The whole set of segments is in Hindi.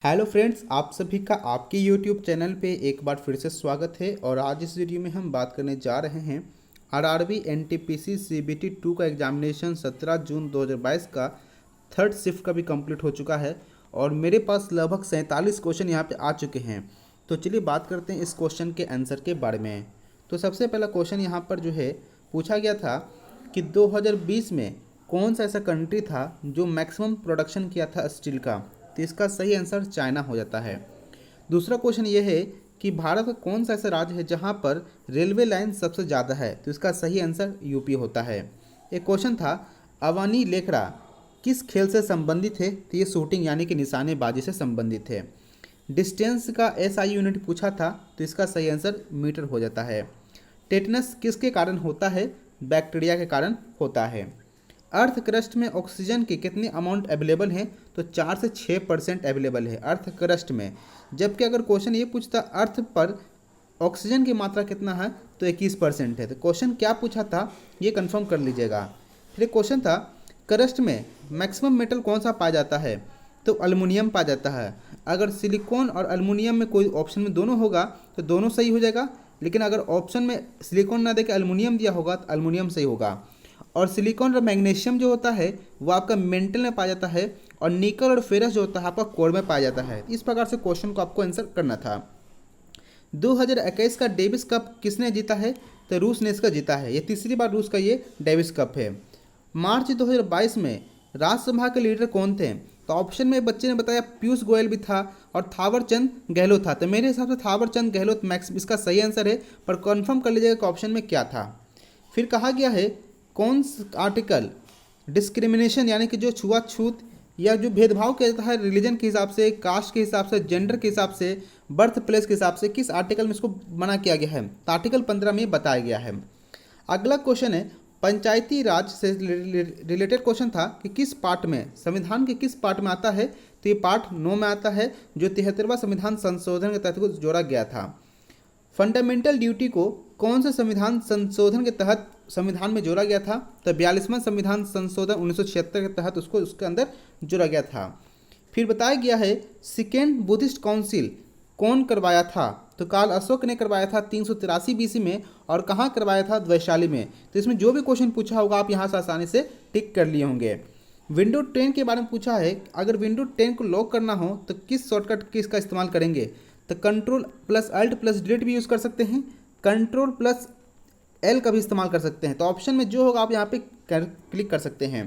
हेलो फ्रेंड्स, आप सभी का आपके यूट्यूब चैनल पे एक बार फिर से स्वागत है। और आज इस वीडियो में हम बात करने जा रहे हैं आरआरबी एनटीपीसी सीबीटी 2 का एग्जामिनेशन 17 जून 2022 का थर्ड शिफ्ट का भी कंप्लीट हो चुका है और मेरे पास लगभग 47 क्वेश्चन यहाँ पे आ चुके हैं। तो चलिए बात करते हैं इस क्वेश्चन के आंसर के बारे में। तो सबसे पहला क्वेश्चन यहाँ पर जो है पूछा गया था कि 2020 में कौन सा ऐसा कंट्री था जो मैक्सिमम प्रोडक्शन किया था स्टील का। तो इसका सही आंसर चाइना हो जाता है। दूसरा क्वेश्चन ये है कि भारत का कौन सा ऐसा राज्य है जहाँ पर रेलवे लाइन सबसे ज़्यादा है। तो इसका सही आंसर यूपी होता है। एक क्वेश्चन था अवानी लेखरा किस खेल से संबंधित है। तो ये शूटिंग यानी कि निशानेबाजी से संबंधित है। डिस्टेंस का एसआई यूनिट पूछा था, तो इसका सही आंसर मीटर हो जाता है। टेटनस किसके कारण होता है। बैक्टीरिया के कारण होता है। अर्थ क्रस्ट में ऑक्सीजन की कितनी अमाउंट अवेलेबल है। तो 4 से 6% अवेलेबल है अर्थ क्रस्ट में। जबकि अगर क्वेश्चन ये पूछता अर्थ पर ऑक्सीजन की मात्रा कितना है तो 21% है। तो क्वेश्चन क्या पूछा था ये कंफर्म कर लीजिएगा। फिर एक क्वेश्चन था क्रस्ट में मैक्सिमम मेटल कौन सा पाया जाता है। तो अल्मुनियम पाया जाता है। अगर सिलिकॉन और अल्मुनियम में कोई ऑप्शन में दोनों होगा तो दोनों सही हो जाएगा, लेकिन अगर ऑप्शन में सिलिकॉन ना देकर अल्मुनियम दिया होगा तो अल्मुनियम सही होगा। और सिलिकॉन और मैग्नीशियम जो होता है वो आपका मेंटल में पाया जाता है और निकल और फेरस जो होता है आपका कोर में पाया जाता है। इस प्रकार से क्वेश्चन को आपको आंसर करना था। 2021 का डेविस कप किसने जीता है। तो रूस ने इसका जीता है। ये तीसरी बार रूस का ये डेविस कप है। मार्च 2022 में राज्यसभा के लीडर कौन थे। तो ऑप्शन में बच्चे ने बताया पीयूष गोयल भी था और थावर चंद गहलोत था। तो मेरे हिसाब से थावर चंद गहलोत मैक्स इसका सही आंसर है, पर कन्फर्म कर लीजिएगा कि ऑप्शन में क्या था। फिर कहा गया है कौन आर्टिकल डिस्क्रिमिनेशन यानी कि जो छुआछूत या जो भेदभाव किया जाता है रिलीजन के हिसाब से, कास्ट के हिसाब से, जेंडर के हिसाब से, बर्थ प्लेस के हिसाब से, किस आर्टिकल में इसको मना किया गया है। तो आर्टिकल 15 में बताया गया है। अगला क्वेश्चन है पंचायती राज से रिलेटेड क्वेश्चन था कि किस पार्ट में संविधान के किस पार्ट में आता है। तो ये पार्ट 9 में आता है जो 73वां संविधान संशोधन के तहत को जोड़ा गया था। फंडामेंटल ड्यूटी को कौन से संविधान संशोधन के तहत संविधान में जोड़ा गया था। तो 42वां संविधान संशोधन 1976 के तहत उसको उसके अंदर जोड़ा गया था। फिर बताया गया है सेकेंड बुद्धिस्ट काउंसिल कौन करवाया था। तो काल अशोक ने करवाया था 383 बीसी में। और कहाँ करवाया था। वैशाली में। तो इसमें जो भी क्वेश्चन पूछा होगा आप यहाँ से आसानी से टिक कर लिए होंगे। विंडो 10 के बारे में पूछा है अगर विंडो 10 को लॉक करना हो तो किस शॉर्टकट की इसका इस्तेमाल करेंगे। तो control plus alt plus delete भी यूज़ कर सकते हैं, कंट्रोल प्लस एल का भी इस्तेमाल कर सकते हैं। तो ऑप्शन में जो होगा आप यहाँ पे क्लिक कर सकते हैं।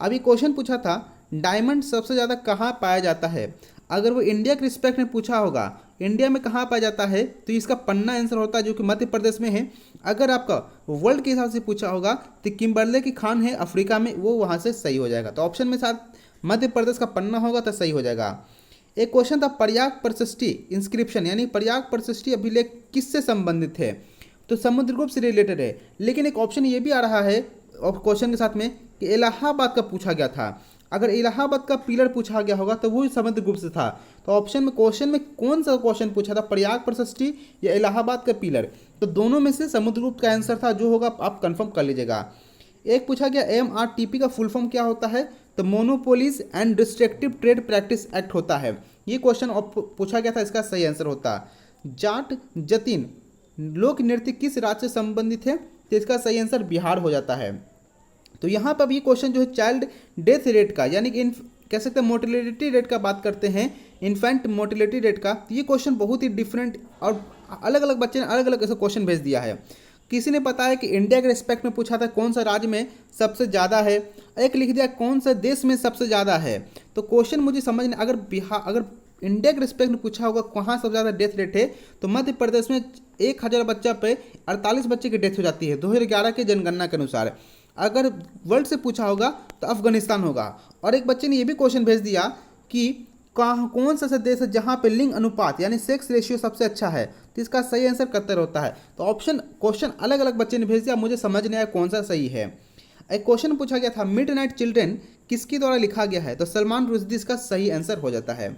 अभी क्वेश्चन पूछा था डायमंड सबसे ज़्यादा कहाँ पाया जाता है। अगर वो इंडिया के रिस्पेक्ट में पूछा होगा इंडिया में कहाँ पाया जाता है तो इसका पन्ना आंसर होता है जो कि मध्य प्रदेश में है। अगर आपका वर्ल्ड के हिसाब से पूछा होगा तो किम्बर्ले की खान है अफ्रीका में, वो वहाँ से सही हो जाएगा। तो ऑप्शन में साथ मध्य प्रदेश का पन्ना होगा तो सही हो जाएगा। एक क्वेश्चन था प्रयाग प्रशस्ति इंस्क्रिप्शन यानी प्रयाग प्रशस्ति अभिलेख किससे संबंधित है। तो समुद्रगुप्त से रिलेटेड है, लेकिन एक ऑप्शन ये भी आ रहा है क्वेश्चन के साथ में कि इलाहाबाद का पूछा गया था। अगर इलाहाबाद का पिलर पूछा गया होगा तो वो समुद्रगुप्त से था। तो ऑप्शन में क्वेश्चन में कौन सा क्वेश्चन पूछा था, प्रयाग प्रशस्ति या इलाहाबाद का पिलर। तो दोनों में से समुद्रगुप्त का आंसर था, जो होगा आप कंफर्म कर लीजिएगा। एक पूछा गया MRTP का फुल फॉर्म क्या होता है। तो monopolies and destructive trade practice act होता है। ये क्वेश्चन पूछा गया था, इसका सही आंसर होता जाट जतिन लोक नृत्य किस राज्य से संबंधित है। तो इसका सही आंसर बिहार हो जाता है। तो यहाँ पर भी क्वेश्चन जो है चाइल्ड डेथ रेट का यानी कि कह सकते हैं मोर्टेलिटी रेट का बात करते हैं, इन्फेंट मोर्टेलिटी रेट का। तो ये क्वेश्चन बहुत ही डिफरेंट और अलग अलग बच्चे ने अलग अलग ऐसा क्वेश्चन भेज दिया है। किसी ने बताया कि इंडिया के रिस्पेक्ट में पूछा था कौन सा राज्य में सबसे ज़्यादा है, एक लिख दिया कौन सा देश में सबसे ज़्यादा है। तो क्वेश्चन मुझे समझ नहीं, अगर इंडिया के रिस्पेक्ट में पूछा होगा कहाँ सबसे ज़्यादा डेथ रेट है तो मध्य प्रदेश में 1000 बच्चा पे 48 बच्चे की डेथ हो जाती है 2011 के जनगणना के अनुसार। अगर वर्ल्ड से पूछा होगा तो अफगानिस्तान होगा। और एक बच्चे ने ये भी क्वेश्चन भेज दिया कि कौन सा ऐसा देश है जहाँ पे लिंग अनुपात यानी सेक्स रेशियो सबसे अच्छा है। तो इसका सही आंसर कतर होता है। तो ऑप्शन क्वेश्चन अलग अलग बच्चे ने भेज दिया, मुझे समझ नहीं आया कौन सा सही है। एक क्वेश्चन पूछा गया था मिडनाइट चिल्ड्रन किसके द्वारा लिखा गया है। तो सलमान रुश्दी इसका सही आंसर हो जाता है।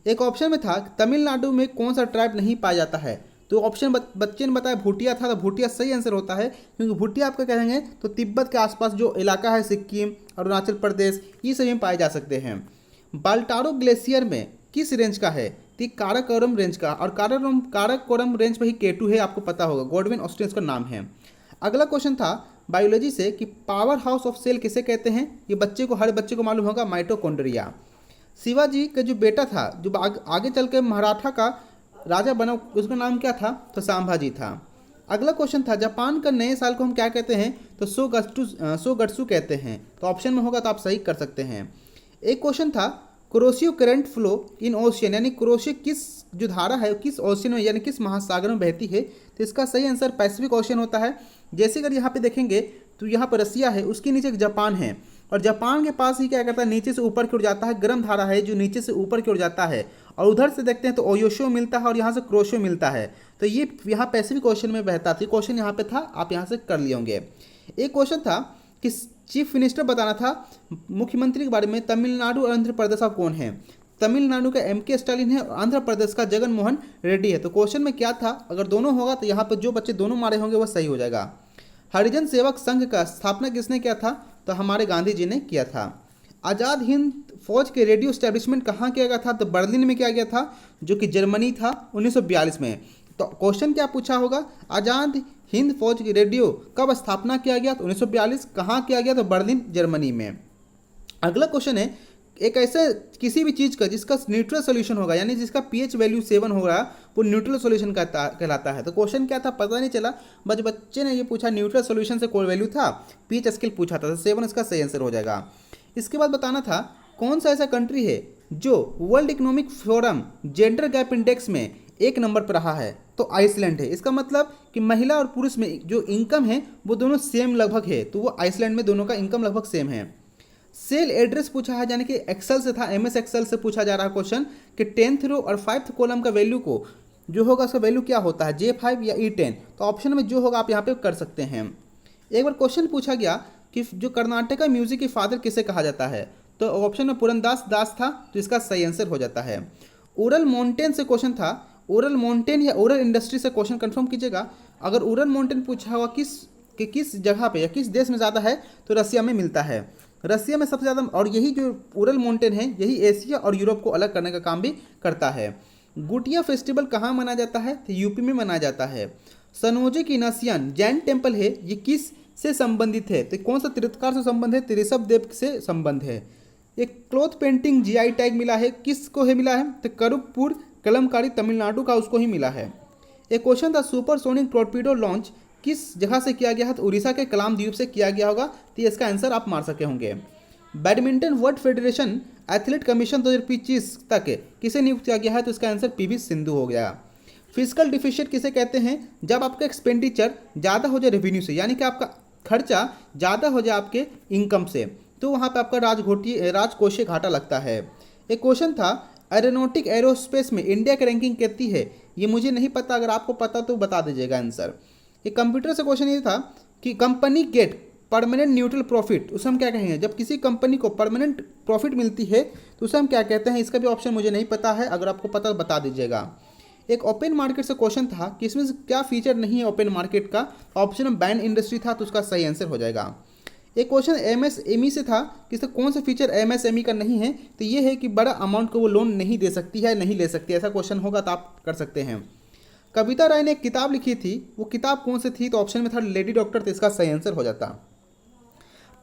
एक ऑप्शन में था तमिलनाडु में कौन सा ट्राइब नहीं पाया जाता है। तो ऑप्शन बच्चे ने बताया भूटिया था। तो भूटिया सही आंसर होता है, क्योंकि भूटिया आपका कहेंगे तो तिब्बत के आसपास जो इलाका है सिक्किम, अरुणाचल प्रदेश, ये सभी में पाए जा सकते हैं। बाल्टारो ग्लेशियर में किस रेंज का है? तो काराकोरम रेंज का, और काराकोरम रेंज वही K2 है, आपको पता होगा, गॉडविन ऑस्टिन का नाम है। अगला क्वेश्चन था बायोलॉजी से कि पावर हाउस ऑफ सेल किसे कहते हैं? ये बच्चे को, हर बच्चे को मालूम होगा, माइटोकॉन्ड्रिया। शिवाजी का जो बेटा था, जो आगे चल के मराठा का राजा बना, उसका नाम क्या था? तो संभाजी था। अगला क्वेश्चन था जापान का नए साल को हम क्या कहते हैं? तो सोगट्सु कहते हैं। तो ऑप्शन में होगा तो आप सही कर सकते हैं। एक क्वेश्चन था Kuroshio current flow in ocean, यानी कुरोशियो किस जो धारा है किस ओशियन में यानी किस महासागर में बहती है? तो इसका सही आंसर पैसिफिक ओशियन होता है। जैसे अगर यहाँ पे देखेंगे तो यहाँ पर रसिया है, उसके नीचे एक जापान है, और जापान के पास ही क्या करता है, नीचे से ऊपर की ओर जाता है, गर्म धारा है जो नीचे से ऊपर की ओर जाता है, और उधर से देखते हैं तो ओयोशियो मिलता है और यहाँ से क्रोशियो मिलता है। तो ये यहाँ पैसिफिक ओशियन में बहता था। क्वेश्चन यहाँ पे था, आप यहाँ से कर लिए होंगे। एक क्वेश्चन था कि चीफ मिनिस्टर बताना था मुख्यमंत्री के बारे में, तमिलनाडु और आंध्र प्रदेश का कौन है? तमिलनाडु का MK स्टालिन है और आंध्र प्रदेश का जगन मोहन रेड्डी है। तो क्वेश्चन में क्या था, अगर दोनों होगा तो यहाँ पर जो बच्चे दोनों मारे होंगे वह सही हो जाएगा। हरिजन सेवक संघ का स्थापना किसने किया था? तो हमारे गांधी जी ने किया था। आज़ाद हिंद फौज के रेडियो स्टैब्लिशमेंट कहाँ किया गया था? तो बर्लिन में किया गया था, जो कि जर्मनी था 1942 में। तो क्वेश्चन क्या पूछा होगा, आज़ाद हिंद फौज की रेडियो कब स्थापना किया गया? तो 1942। कहाँ किया गया? तो बर्लिन जर्मनी में। अगला क्वेश्चन है एक ऐसे किसी भी चीज़ का जिसका न्यूट्रल सोल्यूशन होगा, यानी जिसका pH वैल्यू 7 होगा, वो न्यूट्रल सोल्यूशन कहलाता है। तो क्वेश्चन क्या था पता नहीं चला, बच्चे ने ये पूछा न्यूट्रल सोल्यूशन से कोई वैल्यू था, pH स्केल पूछा था, तो 7 इसका सही आंसर हो जाएगा। इसके बाद बताना था कौन सा ऐसा कंट्री है जो world economic forum gender gap index में 1 नंबर पर रहा है? तो आइसलैंड है। इसका मतलब कि महिला और पुरुष में जो इनकम है वो दोनों सेम लगभग है, तो वो आइसलैंड में दोनों का इनकम लगभग सेम है। सेल एड्रेस पूछा है, यानी कि एक्सेल से था, MS एक्सेल से पूछा जा रहा है क्वेश्चन कि 10th रो और 5th कॉलम का वैल्यू को जो होगा उसका वैल्यू क्या होता है, J5 या E10? तो ऑप्शन में जो होगा आप यहाँ पे कर सकते हैं। एक बार क्वेश्चन पूछा गया कि जो कर्नाटका म्यूजिक के फादर किसे कहा जाता है? तो ऑप्शन में पुरंदास दास था, तो इसका सही आंसर हो जाता है। ओरल माउंटेन से क्वेश्चन था, ओरल माउंटेन या ओरल इंडस्ट्री से क्वेश्चन कंफर्म कीजिएगा। अगर ओरल माउंटेन पूछा हुआ किस जगह पे या किस देश में ज़्यादा है, तो रसिया में मिलता है। रसिया में सबसे ज़्यादा, और यही जो ओरल माउंटेन है यही एशिया और यूरोप को अलग करने का काम भी करता है। गुटिया फेस्टिवल कहाँ मनाया जाता है? तो यूपी में मनाया जाता है। सनोजे की नसियन जैन टेम्पल है, ये किस से संबंधित है? तो कौन सा तीर्थकार से संबंध है? तो ऋषभ देव से संबंध है। एक क्लॉथ पेंटिंग GI टैग मिला है, किसको है मिला है? तो करुपुर कलमकारी तमिलनाडु का उसको ही मिला है। एक क्वेश्चन था सुपरसोनिक टॉर्पीडो लॉन्च किस जगह से किया गया है? तो उड़ीसा के कलाम द्वीप से किया गया होगा, तो इसका आंसर आप मार सके होंगे। Badminton world federation athlete commission 2025 तक किसे नियुक्त किया गया है? तो इसका आंसर PV सिंधु हो गया। फिजिकल डिफिशिएंट किसे कहते हैं? जब आपका एक्सपेंडिचर ज़्यादा हो जाए रेवेन्यू से, यानी कि आपका खर्चा ज़्यादा हो जाए आपके इनकम से, तो वहाँ पे आपका राजकोषीय घाटा लगता है। एक क्वेश्चन था एरोनॉटिक एरोस्पेस में इंडिया की रैंकिंग कितनी है? ये मुझे नहीं पता, अगर आपको पता तो बता दीजिएगा आंसर। ये कंप्यूटर से क्वेश्चन ये था कि company get permanent neutral profit, उसे हम क्या कहेंगे? जब किसी कंपनी को परमानेंट प्रॉफिट मिलती है तो उसे हम क्या कहते हैं? इसका भी ऑप्शन मुझे नहीं पता है, अगर आपको पता तो बता दीजिएगा। एक ओपन मार्केट से क्वेश्चन था कि इसमें क्या फीचर नहीं है ओपन मार्केट का? ऑप्शन में बैंड इंडस्ट्री था, तो उसका सही आंसर हो जाएगा। एक क्वेश्चन MSME से था कि इसका कौन सा फीचर MSME का नहीं है? तो ये है कि बड़ा अमाउंट को वो लोन नहीं दे सकती है, नहीं ले सकती। ऐसा क्वेश्चन होगा तो आप कर सकते हैं। कविता राय ने एक किताब लिखी थी, वो किताब कौन सी थी? तो ऑप्शन में था लेडी डॉक्टर, तो इसका सही आंसर हो जाता।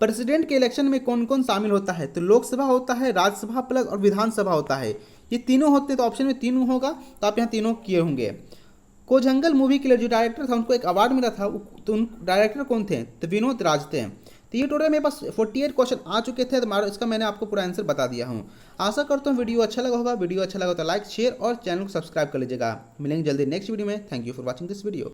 प्रेसिडेंट के इलेक्शन में कौन कौन शामिल होता है? तो लोकसभा होता है, राज्यसभा प्लस और विधानसभा होता है, ये तीनों होते हैं, तो ऑप्शन में तीनों होगा, तो आप यहाँ तीनों किए होंगे। कोजंगल मूवी के लिए जो डायरेक्टर था उनको एक अवार्ड मिला था, तो उन डायरेक्टर कौन थे? तो विनोद राज थे। तो ये टोटल मेरे पास 48 क्वेश्चन आ चुके थे, तो इसका मैंने आपको पूरा आंसर बता दिया हूँ। आशा करता हूँ वीडियो अच्छा लगा होगा। वीडियो अच्छा लगा तो लाइक शेयर और चैनल को सब्सक्राइब कर लीजिएगा। मिलेंगे जल्दी नेक्स्ट वीडियो में। Thank you for watching this video.